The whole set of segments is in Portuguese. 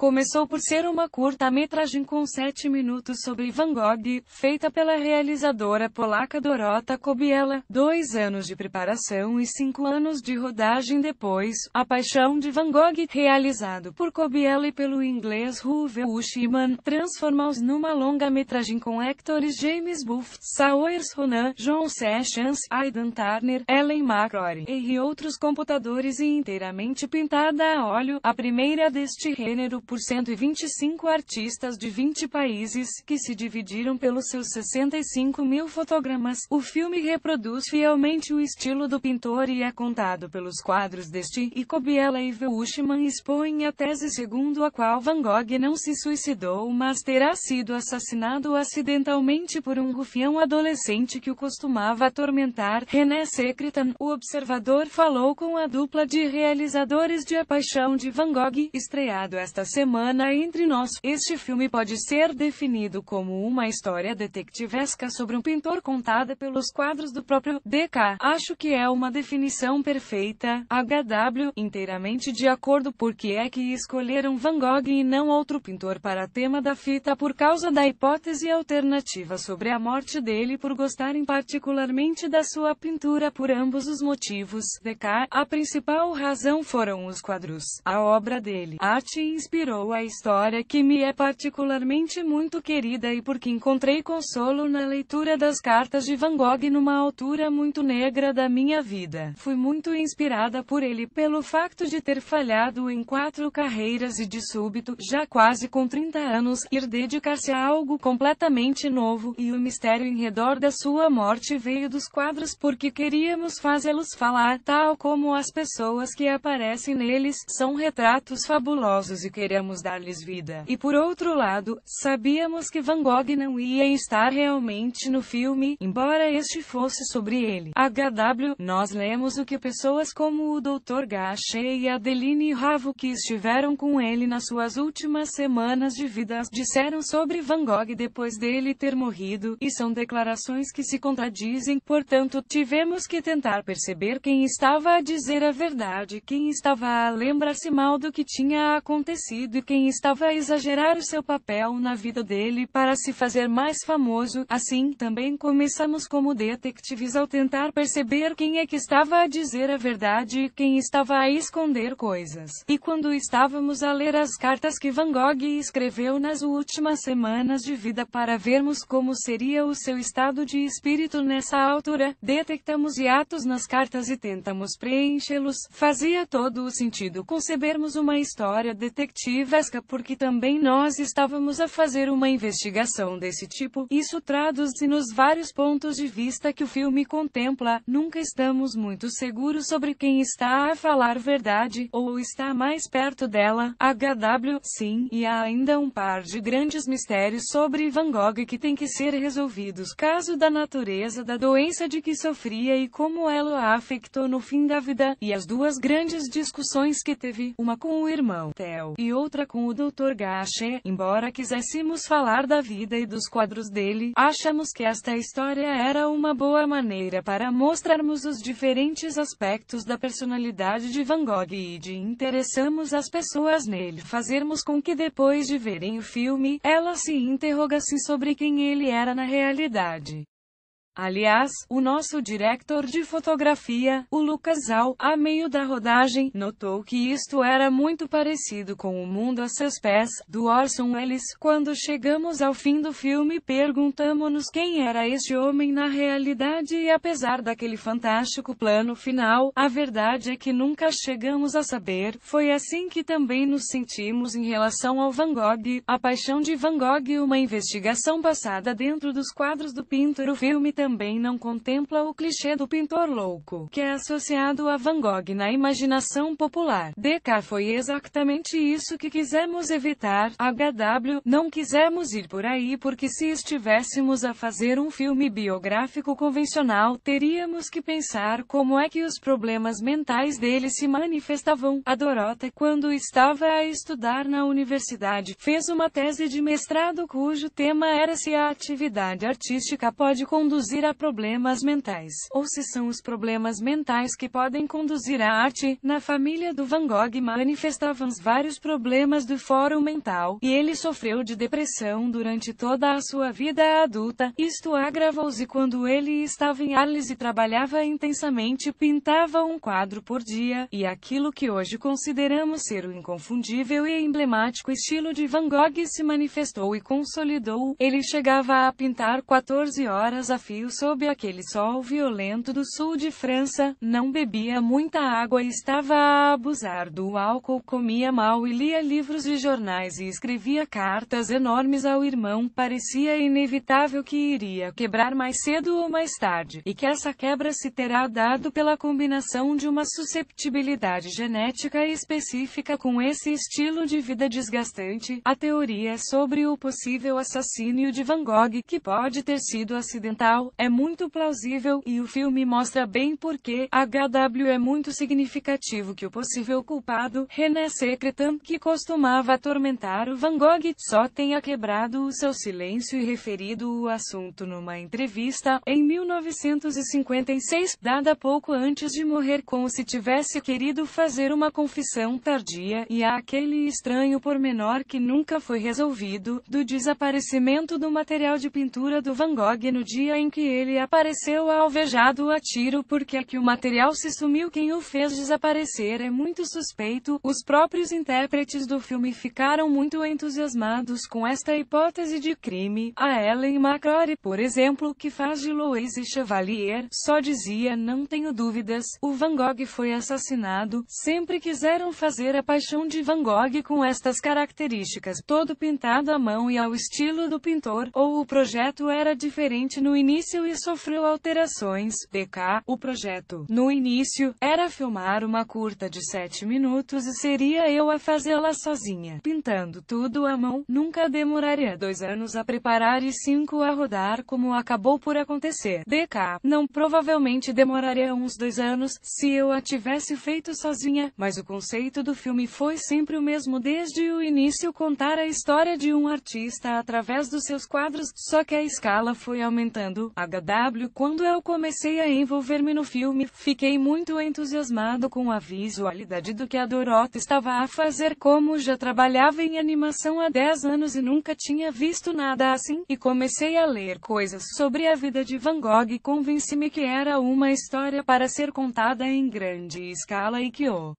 Começou por ser uma curta-metragem com 7 minutos sobre Van Gogh, feita pela realizadora polaca Dorota Kobiela. 2 anos de preparação e 5 anos de rodagem depois, A Paixão de Van Gogh, realizado por Kobiela e pelo inglês Uwe Ushman, transformou-se numa longa-metragem com actores James Buff, Saoirse Ronan, John Sessions, Aidan Turner, Ellen McCrory e outros computadores e inteiramente pintada a óleo, a primeira deste gênero por 125 artistas de 20 países, que se dividiram pelos seus 65 mil fotogramas. O filme reproduz fielmente o estilo do pintor e é contado pelos quadros deste, e Kobiela e Ushman expõem a tese segundo a qual Van Gogh não se suicidou mas terá sido assassinado acidentalmente por um rufião adolescente que o costumava atormentar. René Secretan, o observador, falou com a dupla de realizadores de A Paixão de Van Gogh, estreado esta semana entre nós. Este filme pode ser definido como uma história detetivesca sobre um pintor contada pelos quadros do próprio DK. Acho que é uma definição perfeita. HW, inteiramente de acordo. Por que é que escolheram Van Gogh e não outro pintor para tema da fita? Por causa da hipótese alternativa sobre a morte dele, por gostarem particularmente da sua pintura. Por ambos os motivos, DK, a principal razão foram os quadros. A obra dele, arte, inspirou a história que me é particularmente muito querida e porque encontrei consolo na leitura das cartas de Van Gogh numa altura muito negra da minha vida. Fui muito inspirada por ele, pelo facto de ter falhado em 4 carreiras e de súbito, já quase com 30 anos, ir dedicar-se a algo completamente novo, e o mistério em redor da sua morte veio dos quadros porque queríamos fazê-los falar, tal como as pessoas que aparecem neles, são retratos fabulosos e queremos dar-lhes vida. E por outro lado, sabíamos que Van Gogh não ia estar realmente no filme, embora este fosse sobre ele. HW, nós lemos o que pessoas como o Dr. Gachet e Adeline Ravo, que estiveram com ele nas suas últimas semanas de vida, disseram sobre Van Gogh depois dele ter morrido, e são declarações que se contradizem. Portanto, tivemos que tentar perceber quem estava a dizer a verdade, quem estava a lembrar-se mal do que tinha acontecido e quem estava a exagerar o seu papel na vida dele para se fazer mais famoso. Assim, também começamos como detetives ao tentar perceber quem é que estava a dizer a verdade e quem estava a esconder coisas. E quando estávamos a ler as cartas que Van Gogh escreveu nas últimas semanas de vida para vermos como seria o seu estado de espírito nessa altura, detectamos hiatos nas cartas e tentamos preenchê-los. Fazia todo o sentido concebermos uma história detetivesca porque também nós estávamos a fazer uma investigação desse tipo. Isso traduz-se nos vários pontos de vista que o filme contempla. Nunca estamos muito seguros sobre quem está a falar verdade, ou está mais perto dela. HW, sim, e há ainda um par de grandes mistérios sobre Van Gogh que têm que ser resolvidos. Caso da natureza da doença de que sofria e como ela a afetou no fim da vida, e as 2 grandes discussões que teve, uma com o irmão Theo e outra com o Dr. Gachet. Embora quiséssemos falar da vida e dos quadros dele, achamos que esta história era uma boa maneira para mostrarmos os diferentes aspectos da personalidade de Van Gogh e de interessarmos as pessoas nele, fazermos com que depois de verem o filme, elas se interrogassem sobre quem ele era na realidade. Aliás, o nosso diretor de fotografia, o Lucas Al, a meio da rodagem, notou que isto era muito parecido com O Mundo a Seus Pés, do Orson Welles. Quando chegamos ao fim do filme, perguntamos-nos quem era este homem na realidade e apesar daquele fantástico plano final, a verdade é que nunca chegamos a saber. Foi assim que também nos sentimos em relação ao Van Gogh, A Paixão de Van Gogh, uma investigação passada dentro dos quadros do pintor. O filme também não contempla o clichê do pintor louco, que é associado a Van Gogh na imaginação popular. DK, foi exatamente isso que quisemos evitar. HW, não quisemos ir por aí porque se estivéssemos a fazer um filme biográfico convencional, teríamos que pensar como é que os problemas mentais dele se manifestavam. A Dorota, quando estava a estudar na universidade, fez uma tese de mestrado cujo tema era se a atividade artística pode conduzir conduzir a problemas mentais, ou se são os problemas mentais que podem conduzir à arte. Na família do Van Gogh manifestavam-se vários problemas do fórum mental, e ele sofreu de depressão durante toda a sua vida adulta. Isto agravou-se quando ele estava em Arles e trabalhava intensamente, pintava um quadro por dia, e aquilo que hoje consideramos ser o inconfundível e emblemático estilo de Van Gogh se manifestou e consolidou. Ele chegava a pintar 14 horas a fio sob aquele sol violento do sul de França, não bebia muita água e estava a abusar do álcool, comia mal e lia livros e jornais e escrevia cartas enormes ao irmão. Parecia inevitável que iria quebrar mais cedo ou mais tarde, e que essa quebra se terá dado pela combinação de uma susceptibilidade genética específica com esse estilo de vida desgastante. A teoria sobre o possível assassínio de Van Gogh, que pode ter sido acidental, é muito plausível, e o filme mostra bem por que. HW é muito significativo que o possível culpado, René Secretan, que costumava atormentar o Van Gogh, só tenha quebrado o seu silêncio e referido o assunto numa entrevista, em 1956, dada pouco antes de morrer, como se tivesse querido fazer uma confissão tardia. E há aquele estranho pormenor que nunca foi resolvido, do desaparecimento do material de pintura do Van Gogh no dia em que ele apareceu alvejado a tiro. Por que é que o material se sumiu? Quem o fez desaparecer é muito suspeito. Os próprios intérpretes do filme ficaram muito entusiasmados com esta hipótese de crime. A Ellen McCrory, por exemplo, que faz de Louise Chevalier, só dizia: não tenho dúvidas, o Van Gogh foi assassinado. Sempre quiseram fazer a paixão de Van Gogh com estas características, todo pintado à mão e ao estilo do pintor, ou o projeto era diferente no início e sofreu alterações. DK, o projeto, no início, era filmar uma curta de 7 minutos e seria eu a fazê-la sozinha, pintando tudo à mão. Nunca demoraria 2 anos a preparar e 5 a rodar, como acabou por acontecer. DK, não, provavelmente demoraria uns 2 anos, se eu a tivesse feito sozinha, mas o conceito do filme foi sempre o mesmo desde o início, contar a história de um artista através dos seus quadros, só que a escala foi aumentando. HW, quando eu comecei a envolver-me no filme, fiquei muito entusiasmado com a visualidade do que a Dorota estava a fazer. Como já trabalhava em animação há 10 anos e nunca tinha visto nada assim, e comecei a ler coisas sobre a vida de Van Gogh, convenci-me que era uma história para ser contada em grande escala e que o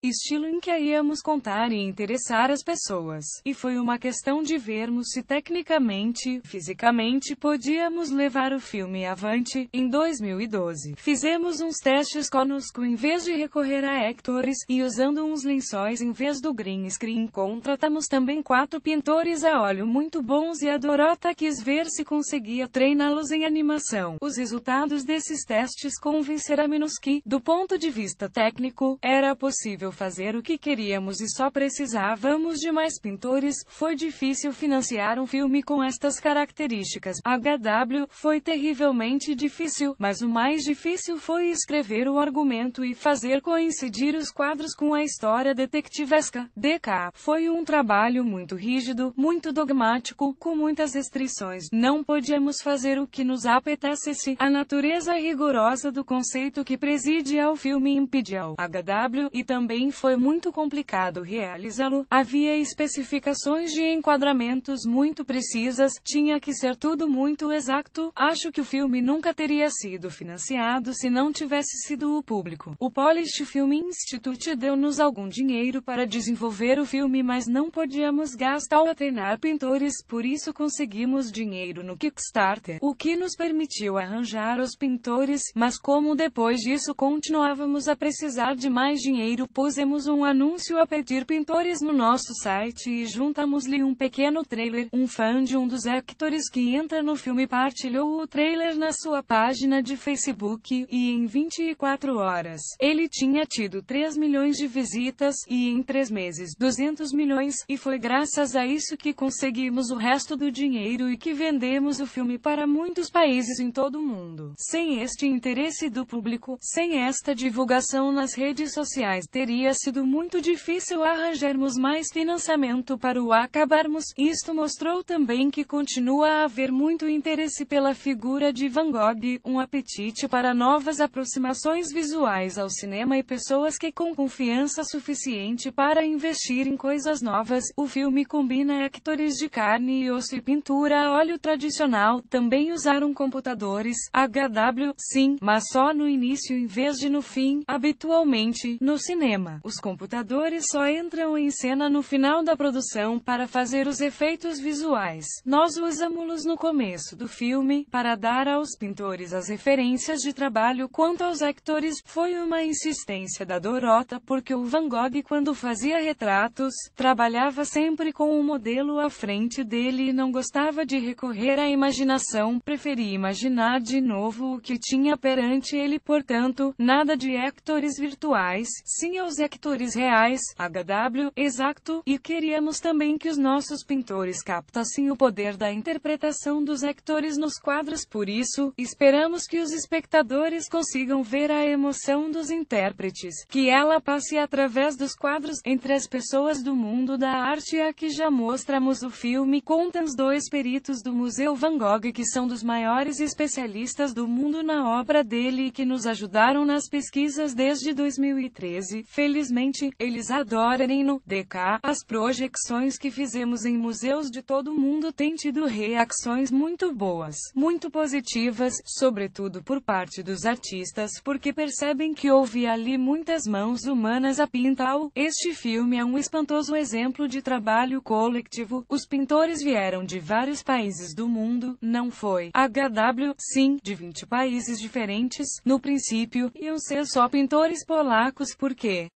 estilo em que a íamos contar e interessar as pessoas. E foi uma questão de vermos se tecnicamente, fisicamente, podíamos levar o filme avante. Em 2012, fizemos uns testes conosco em vez de recorrer a actores, e usando uns lençóis em vez do green screen. Contratamos também 4 pintores a óleo muito bons e a Dorota quis ver se conseguia treiná-los em animação. Os resultados desses testes convenceram-nos que, do ponto de vista técnico, era possível fazer o que queríamos e só precisávamos de mais pintores. Foi difícil financiar um filme com estas características. HW, foi terrivelmente difícil, mas o mais difícil foi escrever o argumento e fazer coincidir os quadros com a história detectivesca. DK, foi um trabalho muito rígido, muito dogmático, com muitas restrições. Não podíamos fazer o que nos apetecesse. A natureza rigorosa do conceito que preside ao filme impediu HW, e também foi muito complicado realizá-lo. Havia especificações de enquadramentos muito precisas, tinha que ser tudo muito exato. Acho que o filme nunca teria sido financiado se não tivesse sido o público. O Polish Film Institute deu-nos algum dinheiro para desenvolver o filme, mas não podíamos gastar a treinar pintores, por isso conseguimos dinheiro no Kickstarter, o que nos permitiu arranjar os pintores, mas como depois disso continuávamos a precisar de mais dinheiro, pusemos um anúncio a pedir pintores no nosso site e juntamos-lhe um pequeno trailer. Um fã de um dos actores que entra no filme partilhou o trailer na sua página de Facebook, e em 24 horas, ele tinha tido 3 milhões de visitas, e em 3 meses, 200 milhões, e foi graças a isso que conseguimos o resto do dinheiro e que vendemos o filme para muitos países em todo o mundo. Sem este interesse do público, sem esta divulgação nas redes sociais, teria teria sido muito difícil arranjarmos mais financiamento para o acabarmos. Isto mostrou também que continua a haver muito interesse pela figura de Van Gogh, um apetite para novas aproximações visuais ao cinema e pessoas que com confiança suficiente para investir em coisas novas. O filme combina atores de carne e osso e pintura a óleo tradicional. Também usaram computadores HW, sim, mas só no início em vez de no fim. Habitualmente, no cinema, os computadores só entram em cena no final da produção para fazer os efeitos visuais. Nós usamos-los no começo do filme, para dar aos pintores as referências de trabalho. Quanto aos atores, foi uma insistência da Dorota, porque o Van Gogh, quando fazia retratos, trabalhava sempre com o modelo à frente dele e não gostava de recorrer à imaginação, preferia imaginar de novo o que tinha perante ele. Portanto, nada de atores virtuais, sim aos atores reais, HW, exato, e queríamos também que os nossos pintores captassem o poder da interpretação dos atores nos quadros. Por isso, esperamos que os espectadores consigam ver a emoção dos intérpretes, que ela passe através dos quadros, entre as pessoas do mundo da arte. Aqui já mostramos o filme, contam os dois peritos do Museu Van Gogh que são dos maiores especialistas do mundo na obra dele e que nos ajudaram nas pesquisas desde 2013. Felizmente, eles adoram-no. DK, as projeções que fizemos em museus de todo o mundo têm tido reações muito boas, muito positivas, sobretudo por parte dos artistas, porque percebem que houve ali muitas mãos humanas a pintá-lo. Este filme é um espantoso exemplo de trabalho coletivo. Os pintores vieram de vários países do mundo, não foi HW, sim, de 20 países diferentes. No princípio, iam ser só pintores polacos porque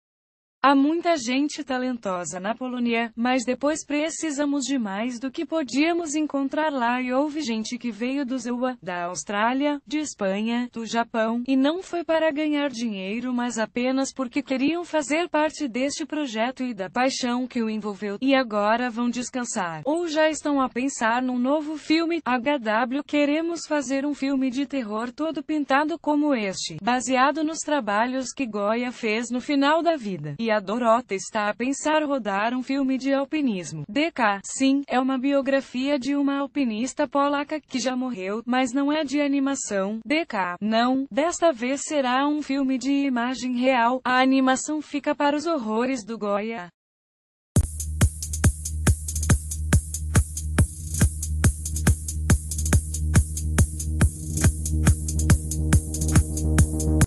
há muita gente talentosa na Polônia, mas depois precisamos de mais do que podíamos encontrar lá e houve gente que veio do ZEUA, da Austrália, de Espanha, do Japão, e não foi para ganhar dinheiro mas apenas porque queriam fazer parte deste projeto e da paixão que o envolveu, e agora vão descansar, ou já estão a pensar num novo filme. HW, queremos fazer um filme de terror todo pintado como este, baseado nos trabalhos que Goya fez no final da vida. E a Dorota está a pensar rodar um filme de alpinismo. DK, sim, é uma biografia de uma alpinista polaca que já morreu, mas não é de animação. DK, não, desta vez será um filme de imagem real. A animação fica para os horrores do Goya.